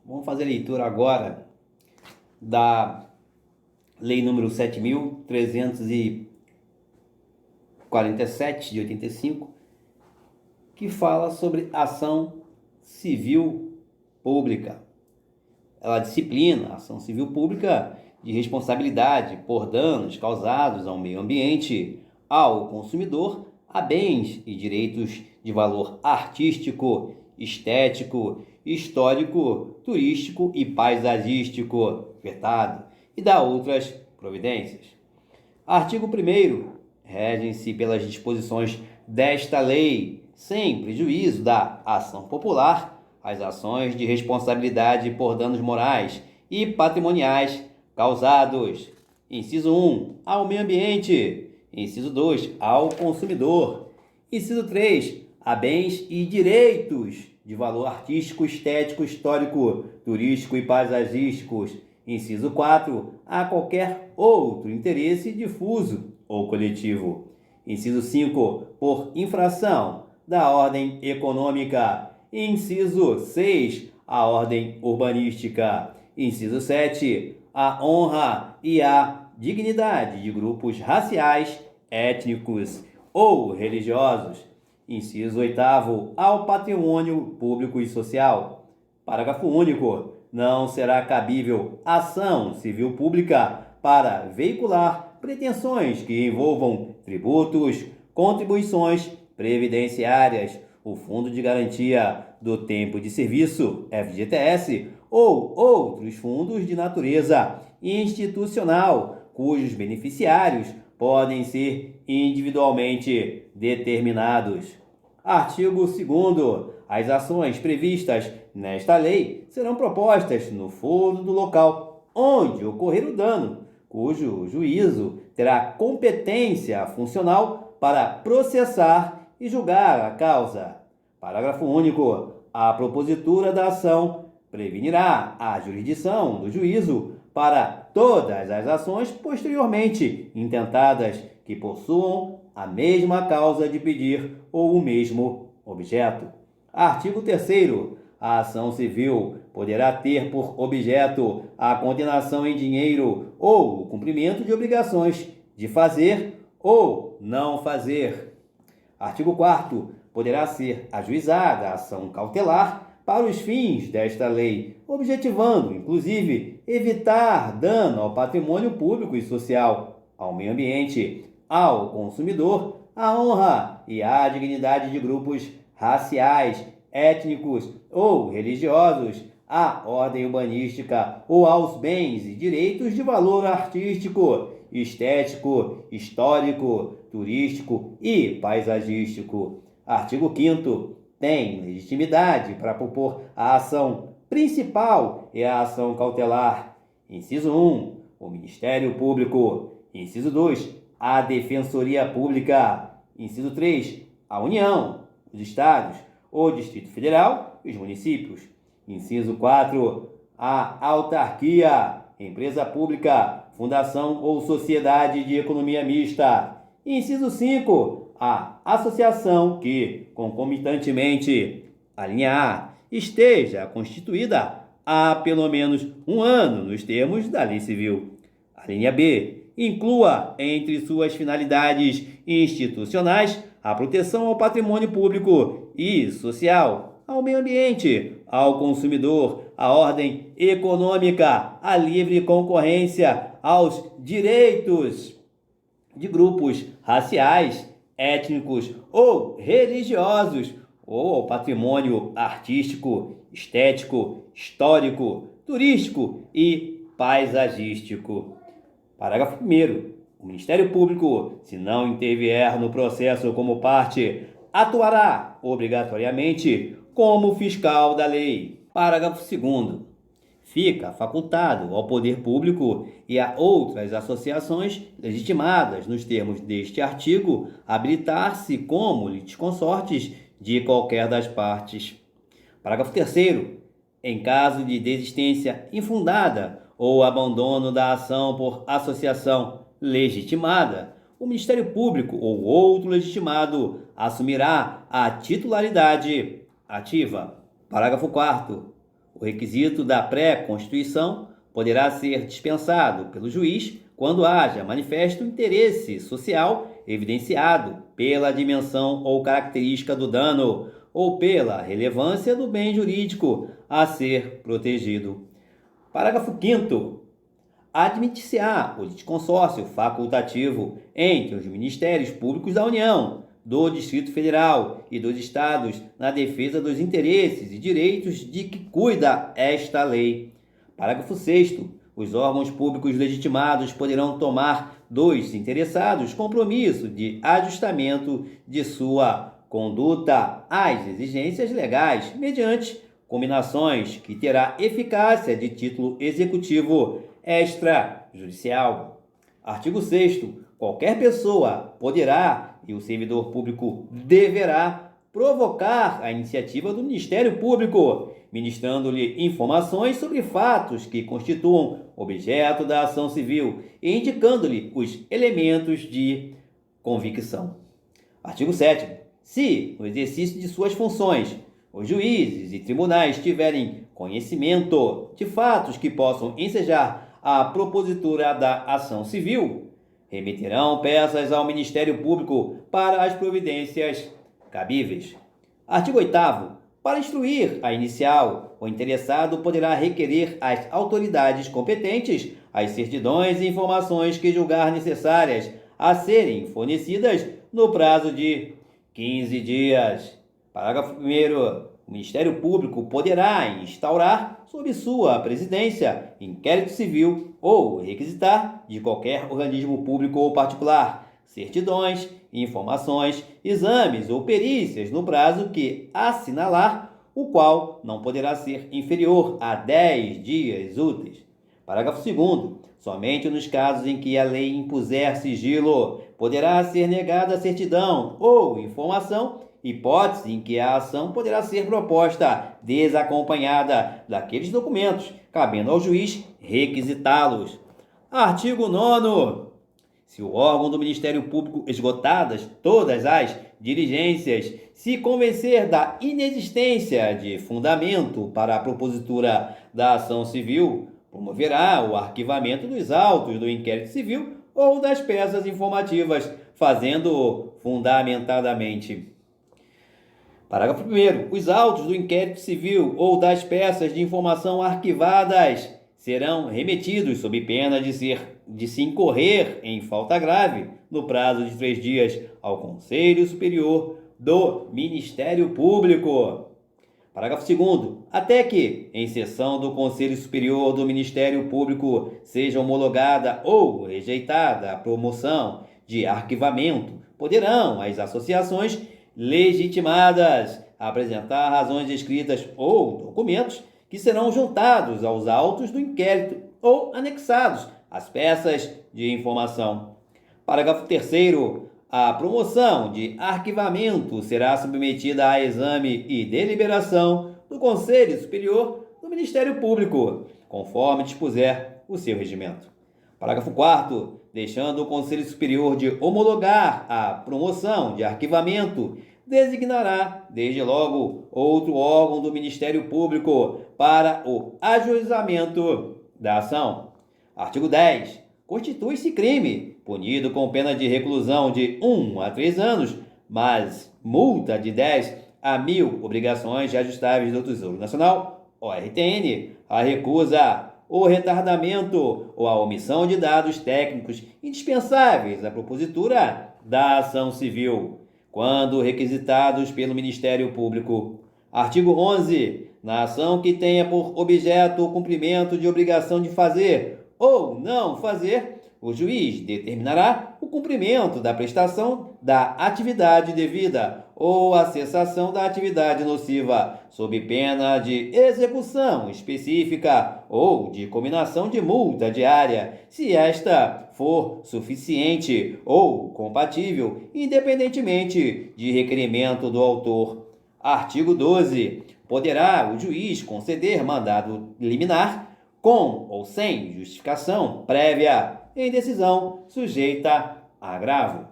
Vamos fazer a leitura agora da Lei número 7.347 de 85, que fala sobre ação civil pública. Ela disciplina a ação civil pública de responsabilidade por danos causados ao meio ambiente, ao consumidor, a bens e direitos de valor artístico, estético, histórico, turístico e paisagístico, vetado, e dá outras providências. Artigo 1º. Regem-se pelas disposições desta lei, sem prejuízo da ação popular, as ações de responsabilidade por danos morais e patrimoniais causados. Inciso 1, ao meio ambiente. Inciso 2, ao consumidor. Inciso 3, a bens e direitos de valor artístico, estético, histórico, turístico e paisagísticos. Inciso 4, a qualquer outro interesse difuso ou coletivo. Inciso 5, por infração da ordem econômica. Inciso 6, a ordem urbanística. Inciso 7, a honra e a dignidade de grupos raciais, étnicos ou religiosos. Inciso 8º, ao patrimônio público e social. Parágrafo único. Não será cabível ação civil pública para veicular pretensões que envolvam tributos, contribuições previdenciárias, o Fundo de Garantia do Tempo de Serviço, FGTS, ou outros fundos de natureza institucional, cujos beneficiários podem ser individualmente determinados. Artigo 2º. As ações previstas nesta lei serão propostas no foro do local onde ocorrer o dano, cujo juízo terá competência funcional para processar e julgar a causa. Parágrafo único. A propositura da ação prevenirá a jurisdição do juízo para todas as ações posteriormente intentadas que possuam a mesma causa de pedir ou o mesmo objeto. Artigo 3º. A ação civil poderá ter por objeto a condenação em dinheiro ou o cumprimento de obrigações de fazer ou não fazer. Artigo 4º. Poderá ser ajuizada a ação cautelar para os fins desta lei, objetivando, inclusive, evitar dano ao patrimônio público e social, ao meio ambiente, ao consumidor, à honra e à dignidade de grupos raciais, étnicos ou religiosos, à ordem urbanística ou aos bens e direitos de valor artístico, estético, histórico, turístico e paisagístico. Artigo 5º. Tem legitimidade para propor a ação principal e a ação cautelar. Inciso 1, o Ministério Público. Inciso 2, a Defensoria Pública. Inciso 3, a União, os Estados, o Distrito Federal e os municípios. Inciso 4, a autarquia, empresa pública, fundação ou sociedade de economia mista. Inciso 5, a associação que, concomitantemente, a linha A, esteja constituída há pelo menos um ano nos termos da Lei Civil. A linha B inclua entre suas finalidades institucionais a proteção ao patrimônio público e social, ao meio ambiente, ao consumidor, à ordem econômica, à livre concorrência, aos direitos de grupos raciais, étnicos ou religiosos, ou ao patrimônio artístico, estético, histórico, turístico e paisagístico. Parágrafo 1º. O Ministério Público, se não intervier no processo como parte, atuará obrigatoriamente como fiscal da lei. Parágrafo 2º. Fica facultado ao poder público e a outras associações legitimadas nos termos deste artigo habilitar-se como litisconsortes de qualquer das partes. Parágrafo 3º. Em caso de desistência infundada ou abandono da ação por associação legitimada, o Ministério Público ou outro legitimado assumirá a titularidade ativa. Parágrafo 4º. o requisito da pré-constituição poderá ser dispensado pelo juiz quando haja manifesto interesse social evidenciado pela dimensão ou característica do dano ou pela relevância do bem jurídico a ser protegido. Parágrafo 5º. Admitir-se-á o litisconsórcio facultativo entre os Ministérios Públicos da União, do Distrito Federal e dos Estados na defesa dos interesses e direitos de que cuida esta lei. Parágrafo 6º. Os órgãos públicos legitimados poderão tomar dos interessados compromisso de ajustamento de sua conduta às exigências legais mediante combinações que terá eficácia de título executivo extrajudicial. Artigo 6º. Qualquer pessoa poderá e o servidor público deverá provocar a iniciativa do Ministério Público, ministrando-lhe informações sobre fatos que constituam objeto da ação civil e indicando-lhe os elementos de convicção. Artigo 7º. Se, no exercício de suas funções, os juízes e tribunais tiverem conhecimento de fatos que possam ensejar a propositura da ação civil, remeterão peças ao Ministério Público para as providências cabíveis. Artigo 8º. Para instruir a inicial, o interessado poderá requerer às autoridades competentes as certidões e informações que julgar necessárias a serem fornecidas no prazo de 15 dias. Parágrafo 1º. O Ministério Público poderá instaurar, sob sua presidência, inquérito civil ou requisitar de qualquer organismo público ou particular certidões, informações, exames ou perícias no prazo que assinalar, o qual não poderá ser inferior a 10 dias úteis. Parágrafo 2º. Somente nos casos em que a lei impuser sigilo, poderá ser negada a certidão ou informação, hipótese em que a ação poderá ser proposta desacompanhada daqueles documentos, cabendo ao juiz requisitá-los. Artigo 9º. Se o órgão do Ministério Público, esgotadas todas as diligências, se convencer da inexistência de fundamento para a propositura da ação civil, promoverá o arquivamento dos autos do inquérito civil ou das peças informativas, fazendo-o fundamentadamente. Parágrafo 1º. Os autos do inquérito civil ou das peças de informação arquivadas serão remetidos sob pena de se incorrer em falta grave, no prazo de 3 dias, ao Conselho Superior do Ministério Público. Parágrafo 2º. Até que, em sessão do Conselho Superior do Ministério Público, seja homologada ou rejeitada a promoção de arquivamento, poderão as associações legitimadas apresentar razões escritas ou documentos que serão juntados aos autos do inquérito ou anexados às peças de informação. Parágrafo 3º. A promoção de arquivamento será submetida a exame e deliberação do Conselho Superior do Ministério Público, conforme dispuser o seu regimento. Parágrafo 4º. Deixando o Conselho Superior de homologar a promoção de arquivamento, designará, desde logo, outro órgão do Ministério Público para o ajuizamento da ação. Artigo 10. Constitui-se crime, punido com pena de reclusão de 1 a 3 anos, mas multa de 10 a 1.000 obrigações reajustáveis do Tesouro Nacional, ORTN, a recusa, o retardamento ou a omissão de dados técnicos indispensáveis à propositura da ação civil, quando requisitados pelo Ministério Público. Artigo 11. Na ação que tenha por objeto o cumprimento de obrigação de fazer ou não fazer, o juiz determinará o cumprimento da prestação da atividade devida ou a cessação da atividade nociva, sob pena de execução específica ou de cominação de multa diária, se esta for suficiente ou compatível, independentemente de requerimento do autor. Artigo 12. Poderá o juiz conceder mandado liminar com ou sem justificação prévia em decisão sujeita a agravo.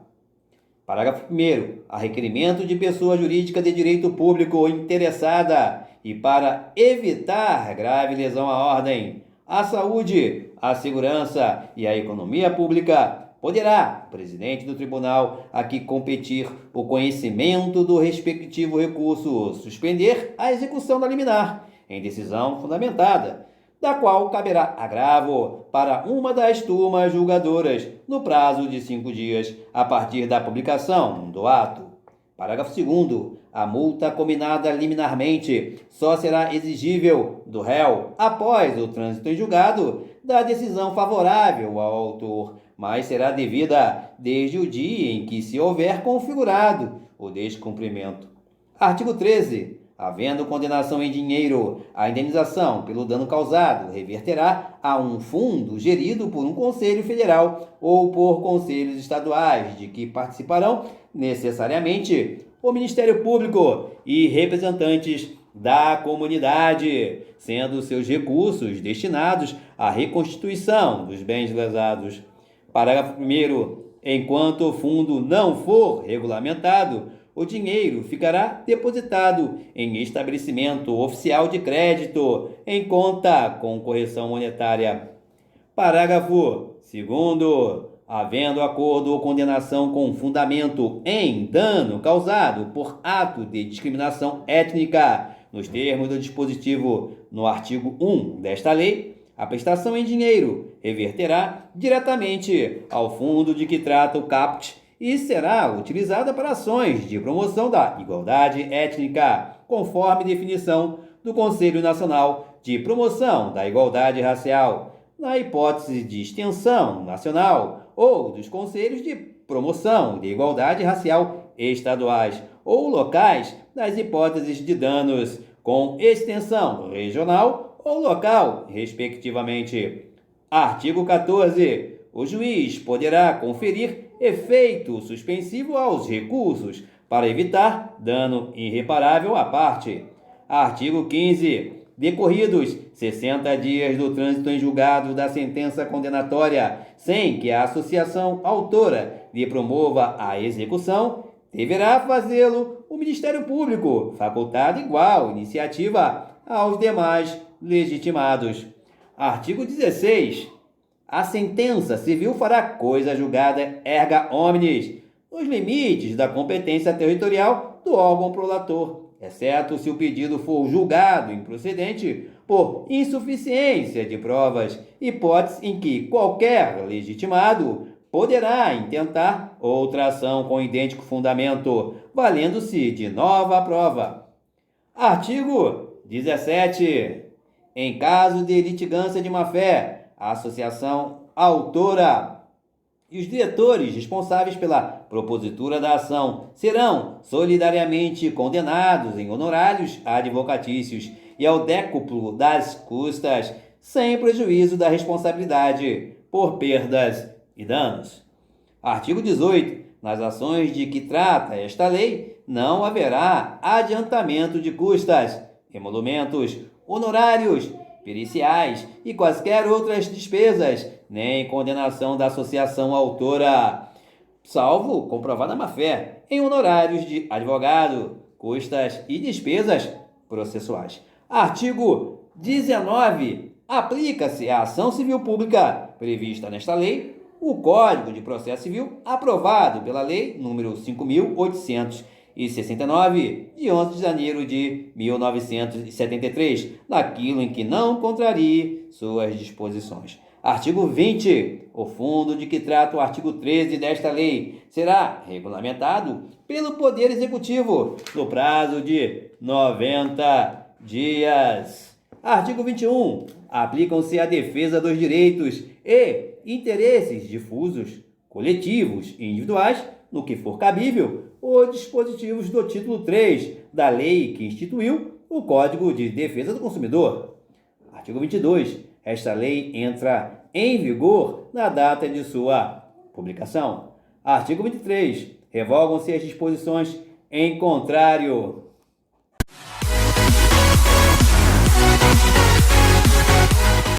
Parágrafo 1º. A requerimento de pessoa jurídica de direito público interessada e para evitar grave lesão à ordem, à saúde, à segurança e à economia pública, poderá o presidente do tribunal a que competir o conhecimento do respectivo recurso suspender a execução da liminar, em decisão fundamentada, da qual caberá agravo para uma das turmas julgadoras no prazo de 5 dias a partir da publicação do ato. Parágrafo 2º. A multa combinada liminarmente só será exigível do réu após o trânsito em julgado da decisão favorável ao autor, mas será devida desde o dia em que se houver configurado o descumprimento. Artigo 13. Havendo condenação em dinheiro, a indenização pelo dano causado reverterá a um fundo gerido por um Conselho Federal ou por conselhos estaduais, de que participarão necessariamente o Ministério Público e representantes da comunidade, sendo seus recursos destinados à reconstituição dos bens lesados. Parágrafo 1º. Enquanto o fundo não for regulamentado, o dinheiro ficará depositado em estabelecimento oficial de crédito, em conta com correção monetária. Parágrafo 2º. Havendo acordo ou condenação com fundamento em dano causado por ato de discriminação étnica, nos termos do dispositivo no artigo 1 desta lei, a prestação em dinheiro reverterá diretamente ao fundo de que trata o caput e será utilizada para ações de promoção da igualdade étnica, conforme definição do Conselho Nacional de Promoção da Igualdade Racial, na hipótese de extensão nacional, ou dos Conselhos de Promoção de Igualdade Racial estaduais ou locais, nas hipóteses de danos com extensão regional ou local, respectivamente. Artigo 14. O juiz poderá conferir efeito suspensivo aos recursos para evitar dano irreparável à parte. Artigo 15. Decorridos 60 dias do trânsito em julgado da sentença condenatória, sem que a associação autora lhe promova a execução, deverá fazê-lo o Ministério Público, facultado igual iniciativa aos demais legitimados. Artigo 16. A sentença civil fará coisa julgada erga omnes, nos limites da competência territorial do órgão prolator, exceto se o pedido for julgado improcedente por insuficiência de provas, hipótese em que qualquer legitimado poderá intentar outra ação com idêntico fundamento, valendo-se de nova prova. Artigo 17. Em caso de litigância de má-fé, a associação autora e os diretores responsáveis pela propositura da ação serão solidariamente condenados em honorários advocatícios e ao décuplo das custas, sem prejuízo da responsabilidade por perdas e danos. Artigo 18. Nas ações de que trata esta lei, não haverá adiantamento de custas, emolumentos, honorários, periciais e quaisquer outras despesas, nem condenação da associação autora, salvo comprovada má-fé, em honorários de advogado, custas e despesas processuais. Artigo 19. Aplica-se à ação civil pública prevista nesta lei o Código de Processo Civil aprovado pela Lei nº 5.869, de 11 de janeiro de 1973, naquilo em que não contrarie suas disposições. Artigo 20. O fundo de que trata o artigo 13 desta lei será regulamentado pelo Poder Executivo no prazo de 90 dias. Artigo 21. Aplicam-se à defesa dos direitos e interesses difusos, coletivos e individuais, no que for cabível, os dispositivos do título 3 da lei que instituiu o Código de Defesa do Consumidor. Artigo 22. Esta lei entra em vigor na data de sua publicação. Artigo 23. Revogam-se as disposições em contrário